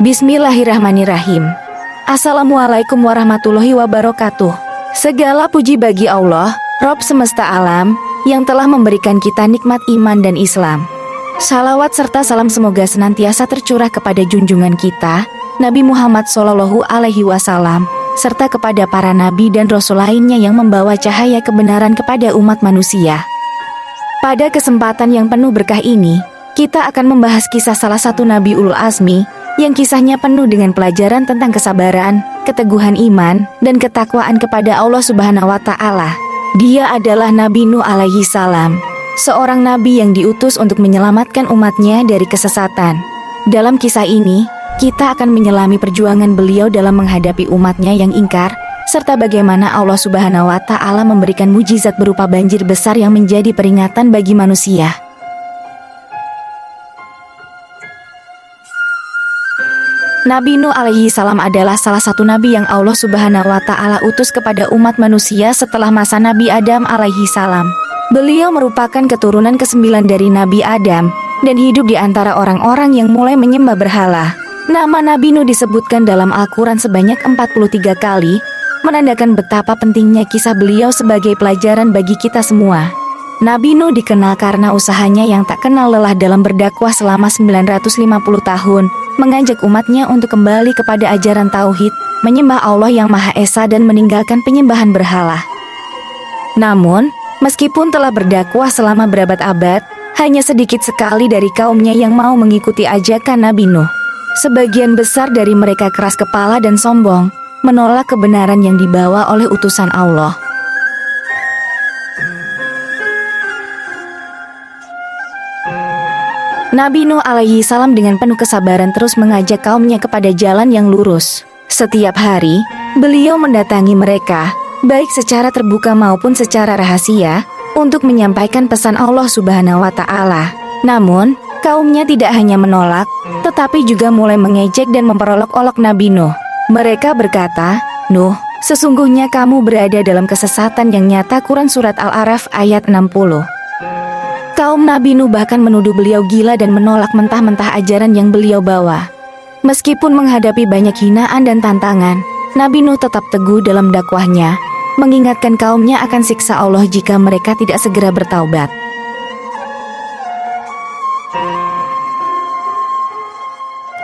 Bismillahirrahmanirrahim. Assalamualaikum warahmatullahi wabarakatuh. Segala puji bagi Allah, Rob semesta alam, yang telah memberikan kita nikmat iman dan Islam. Salawat serta salam semoga senantiasa tercurah kepada junjungan kita, Nabi Muhammad SAW, serta kepada para nabi dan rasul lainnya yang membawa cahaya kebenaran kepada umat manusia. Pada kesempatan yang penuh berkah ini, kita akan membahas kisah salah satu Nabi Ulul Azmi, yang kisahnya penuh dengan pelajaran tentang kesabaran, keteguhan iman, dan ketakwaan kepada Allah Subhanahu wa Ta'ala. Dia adalah Nabi Nuh alaihi salam, seorang nabi yang diutus untuk menyelamatkan umatnya dari kesesatan. Dalam kisah ini, kita akan menyelami perjuangan beliau dalam menghadapi umatnya yang ingkar, serta bagaimana Allah Subhanahu wa Ta'ala memberikan mujizat berupa banjir besar yang menjadi peringatan bagi manusia. Nabi Nuh alaihi salam adalah salah satu nabi yang Allah Subhanahu wa Ta'ala utus kepada umat manusia setelah masa Nabi Adam alaihi salam. Beliau merupakan keturunan ke-9 dari Nabi Adam dan hidup di antara orang-orang yang mulai menyembah berhala. Nama Nabi Nuh disebutkan dalam Al-Quran sebanyak 43 kali, menandakan betapa pentingnya kisah beliau sebagai pelajaran bagi kita semua. Nabi Nuh dikenal karena usahanya yang tak kenal lelah dalam berdakwah selama 950 tahun, mengajak umatnya untuk kembali kepada ajaran tauhid, menyembah Allah yang Maha Esa dan meninggalkan penyembahan berhala. Namun, meskipun telah berdakwah selama berabad-abad, hanya sedikit sekali dari kaumnya yang mau mengikuti ajakan Nabi Nuh. Sebagian besar dari mereka keras kepala dan sombong, menolak kebenaran yang dibawa oleh utusan Allah. Nabi Nuh alaihi salam dengan penuh kesabaran terus mengajak kaumnya kepada jalan yang lurus. Setiap hari, beliau mendatangi mereka, baik secara terbuka maupun secara rahasia, untuk menyampaikan pesan Allah Subhanahu wa Ta'ala. Namun, kaumnya tidak hanya menolak, tetapi juga mulai mengejek dan memperolok-olok Nabi Nuh. Mereka berkata, "Nuh, sesungguhnya kamu berada dalam kesesatan yang nyata." Quran Surat Al-A'raf ayat 60. Kaum Nabi Nuh bahkan menuduh beliau gila dan menolak mentah-mentah ajaran yang beliau bawa. Meskipun menghadapi banyak hinaan dan tantangan, Nabi Nuh tetap teguh dalam dakwahnya, mengingatkan kaumnya akan siksa Allah jika mereka tidak segera bertaubat.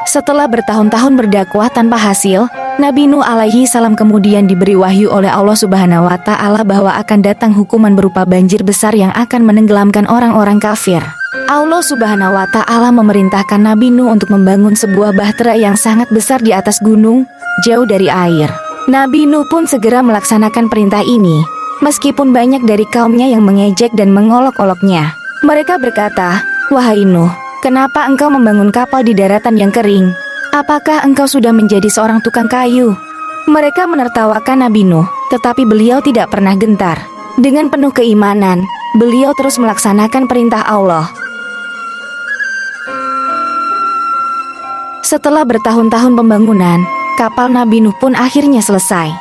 Setelah bertahun-tahun berdakwah tanpa hasil, Nabi Nuh alaihi salam kemudian diberi wahyu oleh Allah Subhanahu wa Ta'ala bahwa akan datang hukuman berupa banjir besar yang akan menenggelamkan orang-orang kafir. Allah Subhanahu wa Ta'ala memerintahkan Nabi Nuh untuk membangun sebuah bahtera yang sangat besar di atas gunung, jauh dari air. Nabi Nuh pun segera melaksanakan perintah ini, meskipun banyak dari kaumnya yang mengejek dan mengolok-oloknya. Mereka berkata, "Wahai Nuh, kenapa engkau membangun kapal di daratan yang kering? Apakah engkau sudah menjadi seorang tukang kayu?" Mereka menertawakan Nabi Nuh, tetapi beliau tidak pernah gentar. Dengan penuh keimanan, beliau terus melaksanakan perintah Allah. Setelah bertahun-tahun pembangunan, kapal Nabi Nuh pun akhirnya selesai.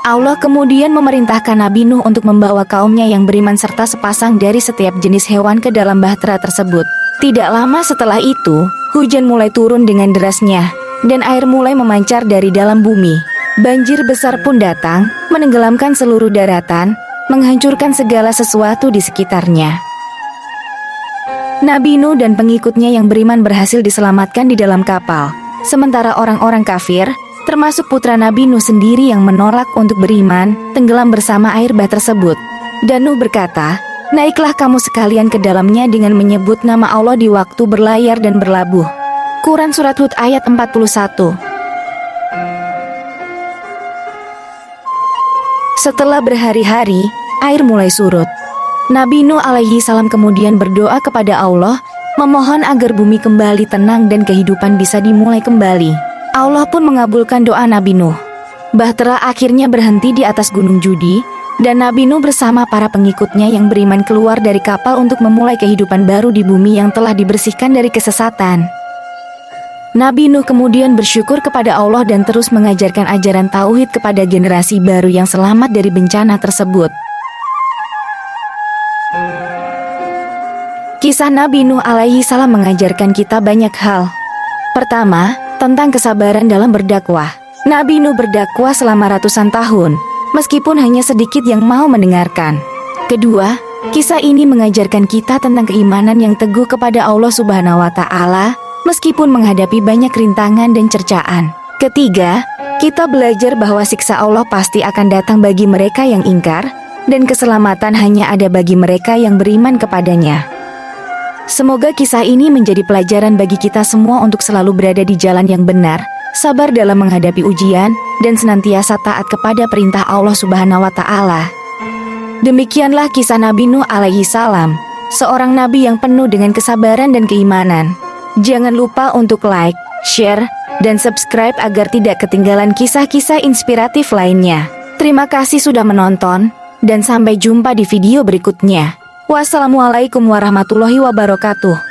Allah kemudian memerintahkan Nabi Nuh untuk membawa kaumnya yang beriman serta sepasang dari setiap jenis hewan ke dalam bahtera tersebut. Tidak lama setelah itu, hujan mulai turun dengan derasnya, dan air mulai memancar dari dalam bumi. Banjir besar pun datang, menenggelamkan seluruh daratan, menghancurkan segala sesuatu di sekitarnya. Nabi Nuh dan pengikutnya yang beriman berhasil diselamatkan di dalam kapal, sementara orang-orang kafir, termasuk putra Nabi Nuh sendiri yang menolak untuk beriman, tenggelam bersama air bah tersebut. Dan Nuh berkata, "Naiklah kamu sekalian ke dalamnya dengan menyebut nama Allah di waktu berlayar dan berlabuh." Quran Surat Hud ayat 41. Setelah berhari-hari, air mulai surut. Nabi Nuh alaihi salam kemudian berdoa kepada Allah, memohon agar bumi kembali tenang dan kehidupan bisa dimulai kembali. Allah pun mengabulkan doa Nabi Nuh. Bahtera akhirnya berhenti di atas gunung Judi, dan Nabi Nuh bersama para pengikutnya yang beriman keluar dari kapal untuk memulai kehidupan baru di bumi yang telah dibersihkan dari kesesatan. Nabi Nuh kemudian bersyukur kepada Allah dan terus mengajarkan ajaran tauhid kepada generasi baru yang selamat dari bencana tersebut. Kisah Nabi Nuh alaihi salam mengajarkan kita banyak hal. Pertama, tentang kesabaran dalam berdakwah. Nabi Nuh berdakwah selama ratusan tahun, meskipun hanya sedikit yang mau mendengarkan. Kedua, kisah ini mengajarkan kita tentang keimanan yang teguh kepada Allah Subhanahu wa Ta'ala, meskipun menghadapi banyak rintangan dan cercaan. Ketiga, kita belajar bahwa siksa Allah pasti akan datang bagi mereka yang ingkar, dan keselamatan hanya ada bagi mereka yang beriman kepadanya. Semoga kisah ini menjadi pelajaran bagi kita semua untuk selalu berada di jalan yang benar, sabar dalam menghadapi ujian, dan senantiasa taat kepada perintah Allah Subhanahu wa Ta'ala. Demikianlah kisah Nabi Nuh alaihi salam, seorang nabi yang penuh dengan kesabaran dan keimanan. Jangan lupa untuk like, share, dan subscribe agar tidak ketinggalan kisah-kisah inspiratif lainnya. Terima kasih sudah menonton, dan sampai jumpa di video berikutnya. Wassalamualaikum warahmatullahi wabarakatuh.